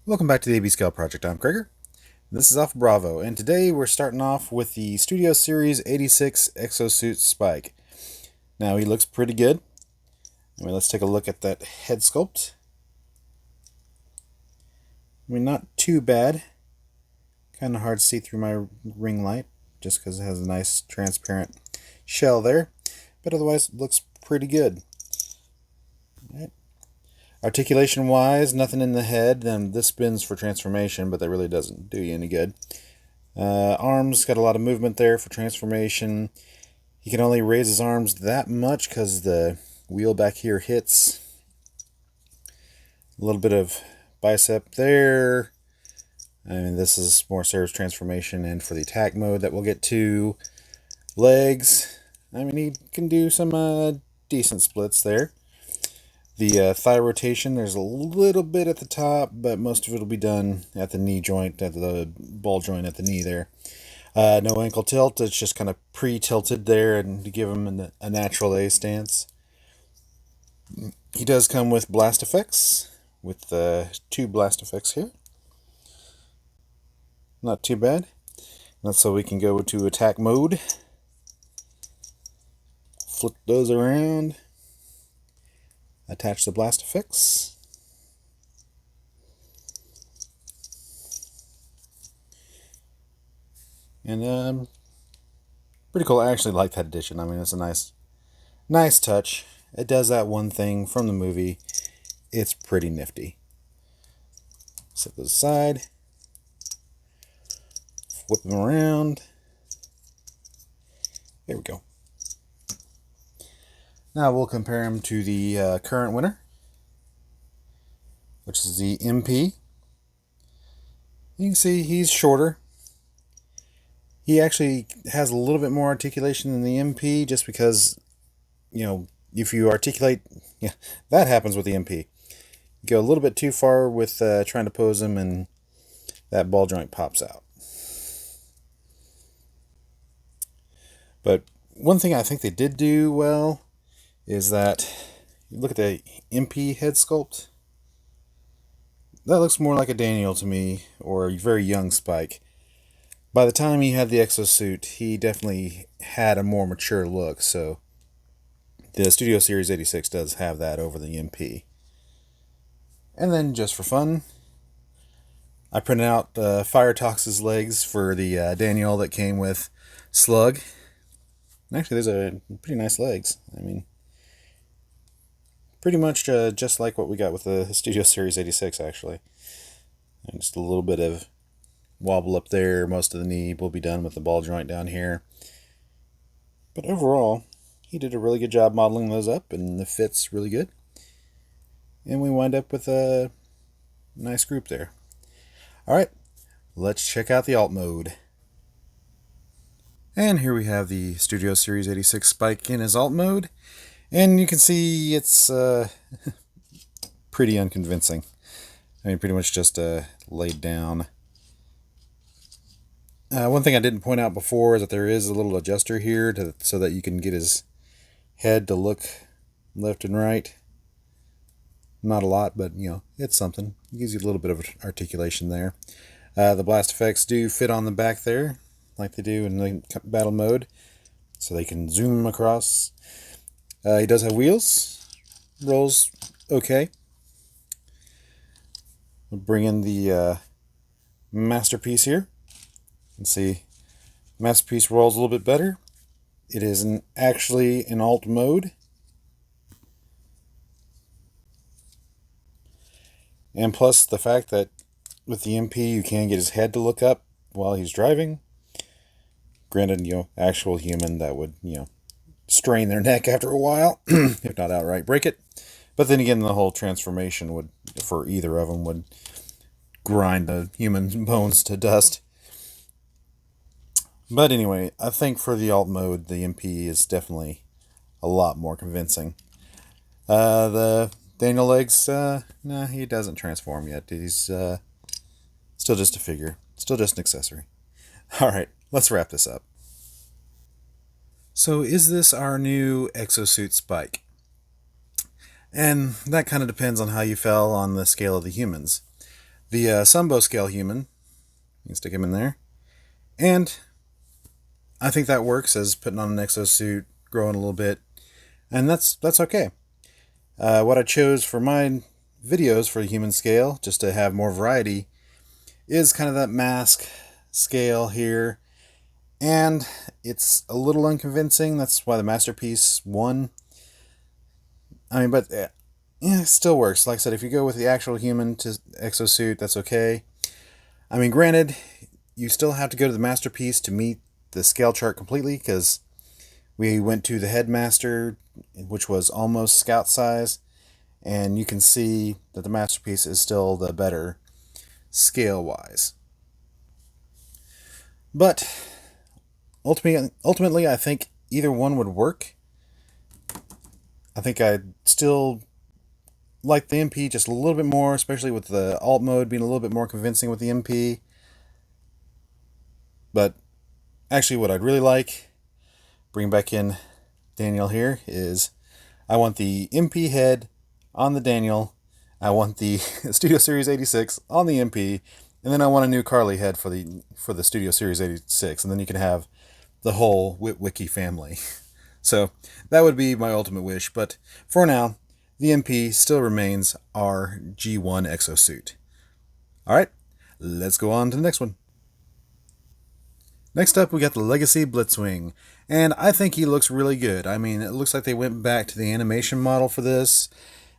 Welcome back to the AB Scale Project. I'm Krager. This is Alpha Bravo, and today we're starting off with the Studio Series 86 Exo-Suit Spike. Now he looks pretty good. Let's take a look at that head sculpt. Not too bad. Kind of hard to see through my ring light, just because it has a nice transparent shell there. But otherwise, it looks pretty good. All right. Articulation wise, nothing in the head. This spins for transformation, but that really doesn't do you any good. Arms, got a lot of movement there for transformation. He can only raise his arms that much because the wheel back here hits. A little bit of bicep there. This is more serves transformation and for the attack mode that we'll get to. Legs, he can do some decent splits there. The thigh rotation, there's a little bit at the top, but most of it will be done at the knee joint, at the ball joint at the knee there. No ankle tilt, it's just kind of pre-tilted there and to give him a natural A stance. He does come with blast effects, with two blast effects here. Not too bad. That's so we can go to attack mode. Flip those around. Attach the blast effects. And pretty cool. I actually like that addition. It's a nice touch. It does that one thing from the movie. It's pretty nifty. Set those aside. Flip them around. There we go. Now we'll compare him to the current winner, which is the MP. You can see he's shorter. He actually has a little bit more articulation than the MP just because, if you articulate, that happens with the MP. You go a little bit too far with trying to pose him and that ball joint pops out. But one thing I think they did do well is that you look at the MP head sculpt. That looks more like a Daniel to me, or a very young Spike. By the time he had the exosuit, he definitely had a more mature look, so the Studio Series 86 does have that over the MP. And then, just for fun, I printed out Firetox's legs for the Daniel that came with Slug. And actually, those are pretty nice legs. Pretty much just like what we got with the Studio Series 86, actually. And just a little bit of wobble up there. Most of the knee will be done with the ball joint down here. But overall, he did a really good job modeling those up, and the fit's really good. And we wind up with a nice group there. Alright, let's check out the alt mode. And here we have the Studio Series 86 Spike in his alt mode. And you can see it's pretty unconvincing. Pretty much just laid down. One thing I didn't point out before is that there is a little adjuster here so that you can get his head to look left and right. Not a lot, but it's something. It gives you a little bit of articulation there. The blast effects do fit on the back there, like they do in the battle mode, so they can zoom across. He does have wheels. Rolls okay. We'll bring in the masterpiece here. And see, masterpiece rolls a little bit better. It is actually in alt mode. And plus the fact that with the MP you can get his head to look up while he's driving. Granted, actual human that would, strain their neck after a while, if not outright break it. But then again, the whole transformation would, for either of them, would grind the human bones to dust. But anyway, I think for the alt mode, the MP is definitely a lot more convincing. The Daniel legs, nah, he doesn't transform yet. He's still just a figure, still just an accessory. Alright, let's wrap this up. So is this our new ExoSuit Spike? And that kind of depends on how you fell on the scale of the humans. the Sumbo scale human. You can stick him in there. And I think that works as putting on an exosuit, growing a little bit. And that's okay. What I chose for my videos for the human scale, just to have more variety, is kind of that mask scale here. And it's a little unconvincing. That's why the masterpiece won. I mean, but yeah, it still works. Like I said, if you go with the actual human to exosuit, that's okay. I mean, granted, you still have to go to the masterpiece to meet the scale chart completely, because we went to the headmaster, which was almost scout size, and you can see that the masterpiece is still the better scale-wise. But ultimately, I think either one would work. I think I'd still like the MP just a little bit more, especially with the alt mode being a little bit more convincing with the MP. But actually, what I'd really like, bring back in Daniel here, is I want the MP head on the Daniel, I want the Studio Series 86 on the MP, and then I want a new Carly head for the Studio Series 86, and then you can have the whole Witwicky family. So that would be my ultimate wish, but for now, the MP still remains our G1 exosuit. Alright, let's go on to the next one. Next up, we got the Legacy Blitzwing, and I think he looks really good. I mean, it looks like they went back to the animation model for this.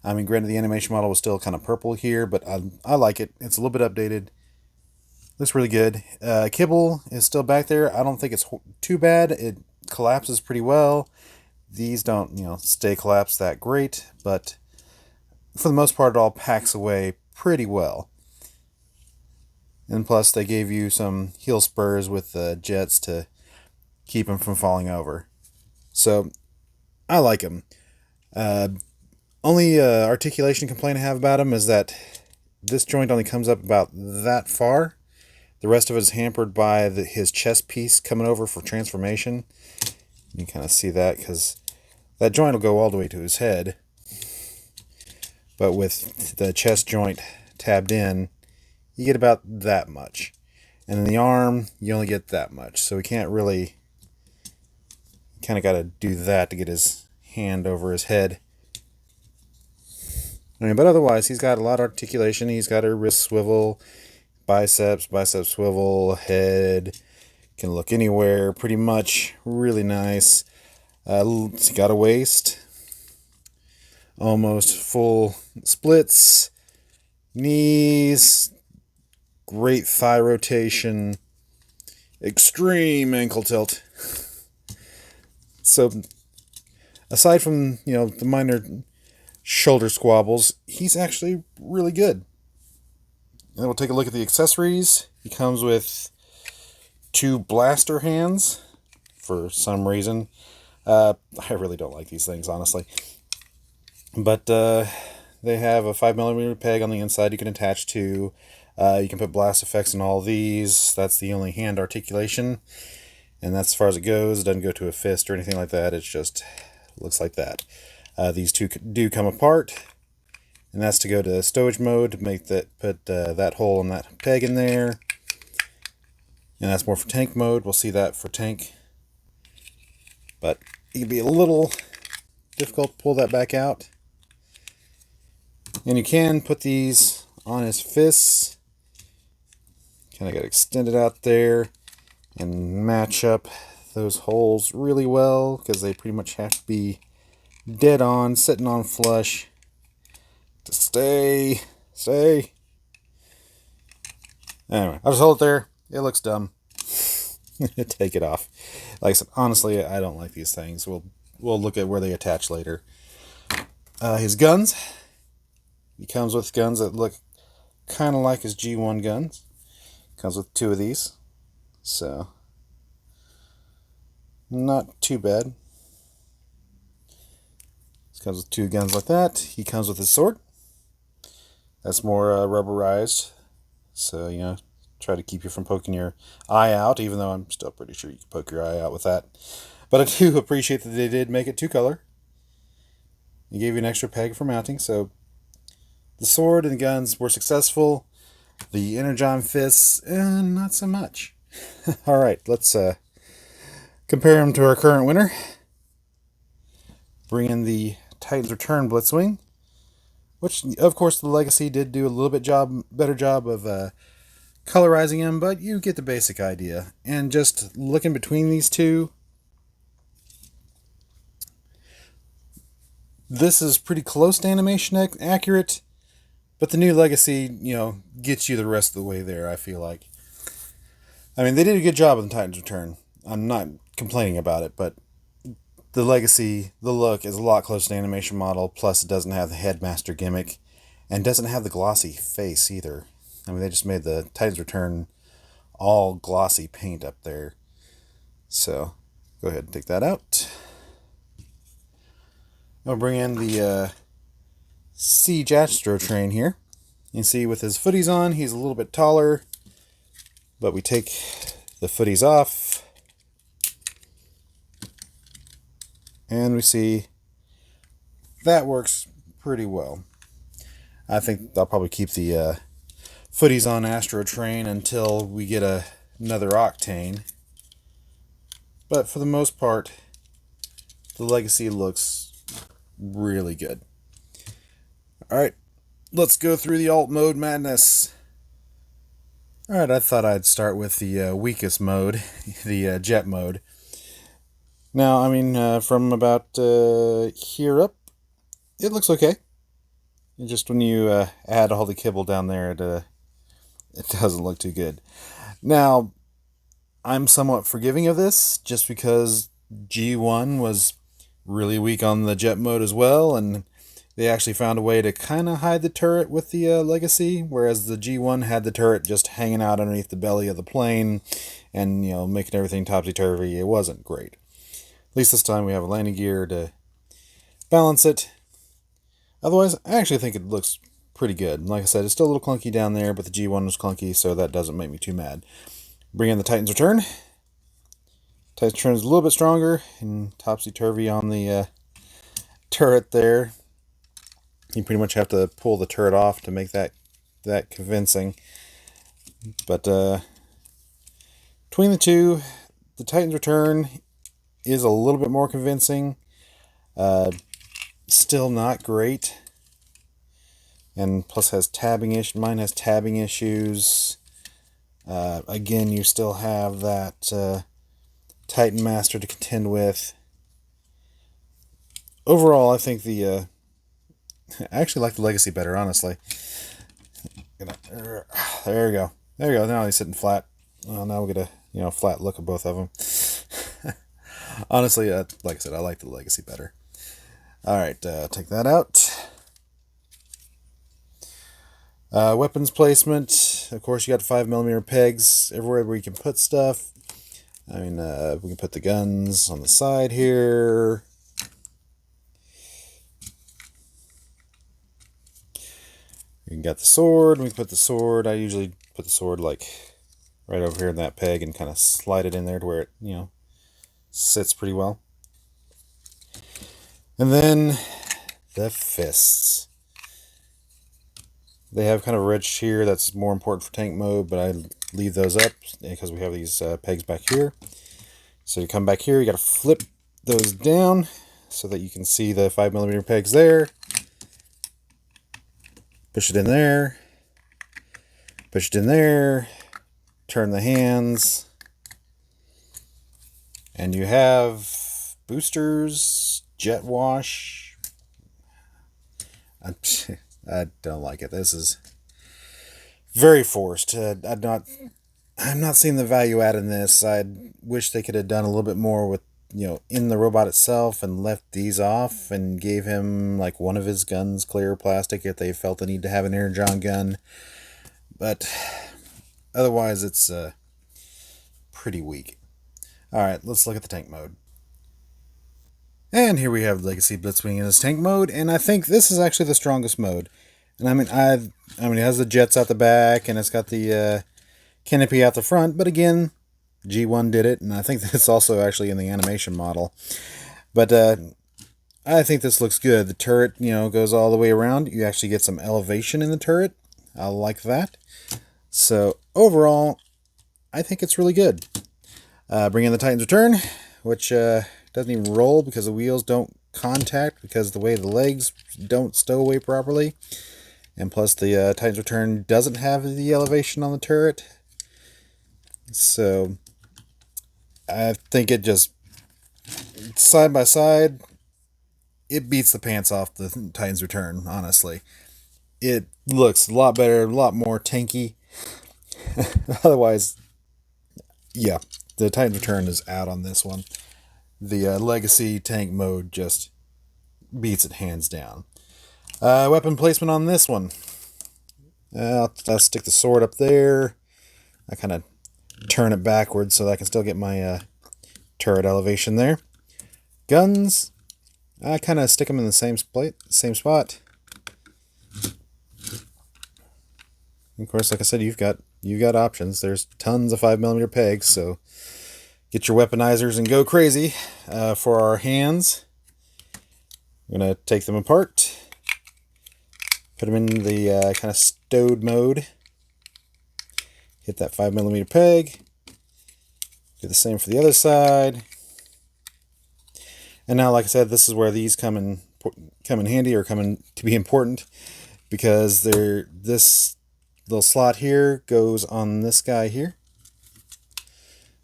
I mean, granted, the animation model was still kind of purple here, but I like it. It's a little bit updated. Looks really good. Kibble is still back there. I don't think it's too bad. It collapses pretty well. These don't, stay collapsed that great, but for the most part, it all packs away pretty well. And plus, they gave you some heel spurs with jets to keep them from falling over. So, I like them. Only articulation complaint I have about him is that this joint only comes up about that far. The rest of it is hampered by his chest piece coming over for transformation. You can kind of see that because that joint will go all the way to his head. But with the chest joint tabbed in, you get about that much. And in the arm, you only get that much. So we can't really... kind of got to do that to get his hand over his head. I mean, but otherwise, he's got a lot of articulation. He's got a wrist swivel, bicep swivel, head. Can look anywhere, pretty much. Really nice. He's got a waist. Almost full splits. Knees. Great thigh rotation. Extreme ankle tilt. So, aside from, the minor shoulder squabbles, he's actually really good. And then we'll take a look at the accessories. He comes with 2 blaster hands for some reason. I really don't like these things, honestly. But they have a 5mm peg on the inside you can attach to. You can put blast effects in all these. That's the only hand articulation. And that's as far as it goes. It doesn't go to a fist or anything like that. It just looks like that. These two do come apart. And that's to go to stowage mode to make put that hole and that peg in there. And that's more for tank mode. We'll see that for tank. But it can be a little difficult to pull that back out. And you can put these on his fists. Kind of got extended out there. And match up those holes really well, because they pretty much have to be dead on, sitting on flush to stay. Anyway, I'll just hold it there. It looks dumb. Take it off. Like I said, honestly, I don't like these things. We'll look at where they attach later. His guns. He comes with guns that look kind of like his G1 guns. Comes with 2 of these. So, not too bad. This comes with 2 guns like that. He comes with his sword. That's more rubberized. So, try to keep you from poking your eye out, even though I'm still pretty sure you can poke your eye out with that. But I do appreciate that they did make it 2-color. They gave you an extra peg for mounting, so the sword and the guns were successful. The Energon fists, not so much. Alright, let's compare them to our current winner. Bring in the Titan's Return Blitzwing, which, of course, the Legacy did do a little bit better job of colorizing him, but you get the basic idea. And just looking between these two, this is pretty close to animation accurate, but the new Legacy, gets you the rest of the way there, I feel like. I mean, they did a good job on the Titan's Return. I'm not complaining about it, but the Legacy, the look is a lot closer to animation model, plus it doesn't have the Headmaster gimmick, and doesn't have the glossy face either. I mean, they just made the Titan's Return all glossy paint up there. So, go ahead and take that out. I'll bring in the Siege Astro Train here. You can see with his footies on, he's a little bit taller, but we take the footies off, and we see that works pretty well. I think I'll probably keep the footies on Astro Train until we get another Octane. But for the most part, the Legacy looks really good. Alright, let's go through the alt mode madness. Alright, I thought I'd start with the weakest mode, the jet mode. Now, I mean, from about here up, it looks okay. Just when you add all the kibble down there, it doesn't look too good. Now, I'm somewhat forgiving of this, just because G1 was really weak on the jet mode as well, and they actually found a way to kind of hide the turret with the Legacy, whereas the G1 had the turret just hanging out underneath the belly of the plane and, making everything topsy-turvy. It wasn't great. At least this time we have a landing gear to balance it. Otherwise, I actually think it looks pretty good. Like I said, it's still a little clunky down there, but the G1 was clunky, so that doesn't make me too mad. Bring in the Titan's Return. Titan's Return is a little bit stronger and topsy-turvy on the turret there. You pretty much have to pull the turret off to make that convincing. But between the two, the Titan's Return is a little bit more convincing. Still not great. And plus has tabbing issues. Mine has tabbing issues. Again, you still have that Titan Master to contend with. Overall, I think I actually like the Legacy better, honestly. There we go. There we go. Now he's sitting flat. Well, now we get a flat look of both of them. Honestly, like I said, I like the Legacy better. Alright, take that out. Weapons placement. Of course, you got 5mm pegs everywhere where you can put stuff. I mean, we can put the guns on the side here. We got the sword. We can put the sword. I usually put the sword like right over here in that peg and kind of slide it in there to where it, sits pretty well. And then the fists. They have kind of a ridge here that's more important for tank mode, but I leave those up because we have these pegs back here. So you come back here, you got to flip those down so that you can see the 5mm pegs there. Push it in there. Push it in there. Turn the hands. And you have boosters, jet wash. I don't like it. This is very forced. I'm not seeing the value add in this. I wish they could have done a little bit more with, in the robot itself and left these off and gave him like one of his guns clear plastic if they felt the need to have an Energon gun. But otherwise, it's pretty weak. Alright, let's look at the tank mode. And here we have Legacy Blitzwing in his tank mode, and I think this is actually the strongest mode. And I mean, it has the jets out the back, and it's got the canopy out the front, but again, G1 did it, and I think that's also actually in the animation model. But I think this looks good. The turret, goes all the way around. You actually get some elevation in the turret. I like that. So overall, I think it's really good. Bring in the Titan's Return, which doesn't even roll because the wheels don't contact because of the way the legs don't stow away properly. And plus the Titan's Return doesn't have the elevation on the turret. So I think it just, side by side, it beats the pants off the Titan's Return, honestly. It looks a lot better, a lot more tanky. Otherwise, yeah, the Titan's Return is out on this one. The Legacy tank mode just beats it hands down. Weapon placement on this one. I'll stick the sword up there. I kind of turn it backwards so that I can still get my turret elevation there. Guns, I kind of stick them in the same spot. Of course, like I said, you've got options. There's tons of 5mm pegs, so get your weaponizers and go crazy. For our hands, I'm gonna take them apart, put them in the kind of stowed mode. Hit that 5mm peg. Do the same for the other side. And now, like I said, this is where these come in handy, or come in to be important, because this little slot here goes on this guy here.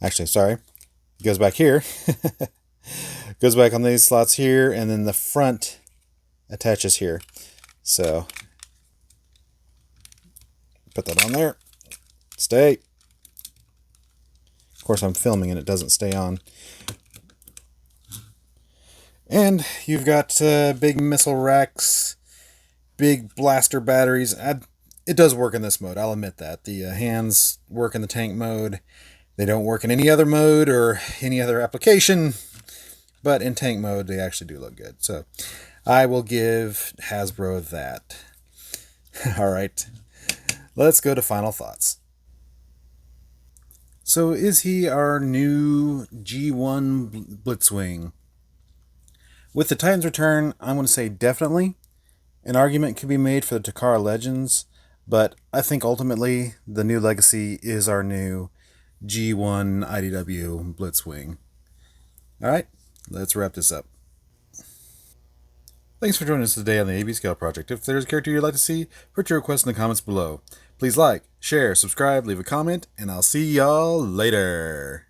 Actually, sorry, it goes back here. Goes back on these slots here, and then the front attaches here. So put that on there. Stay. Of course, I'm filming and it doesn't stay on. And you've got big missile racks, big blaster batteries. It does work in this mode, I'll admit that. The hands work in the tank mode. They don't work in any other mode or any other application, but in tank mode they actually do look good. So I will give Hasbro that. Alright, let's go to final thoughts. So is he our new G1 Blitzwing? With the Titan's Return, I'm going to say definitely. An argument could be made for the Takara Legends, but I think ultimately the new Legacy is our new G1 IDW Blitzwing. Alright, let's wrap this up. Thanks for joining us today on the AB Scale Project. If there's a character you'd like to see, put your request in the comments below. Please like, share, subscribe, leave a comment, and I'll see y'all later.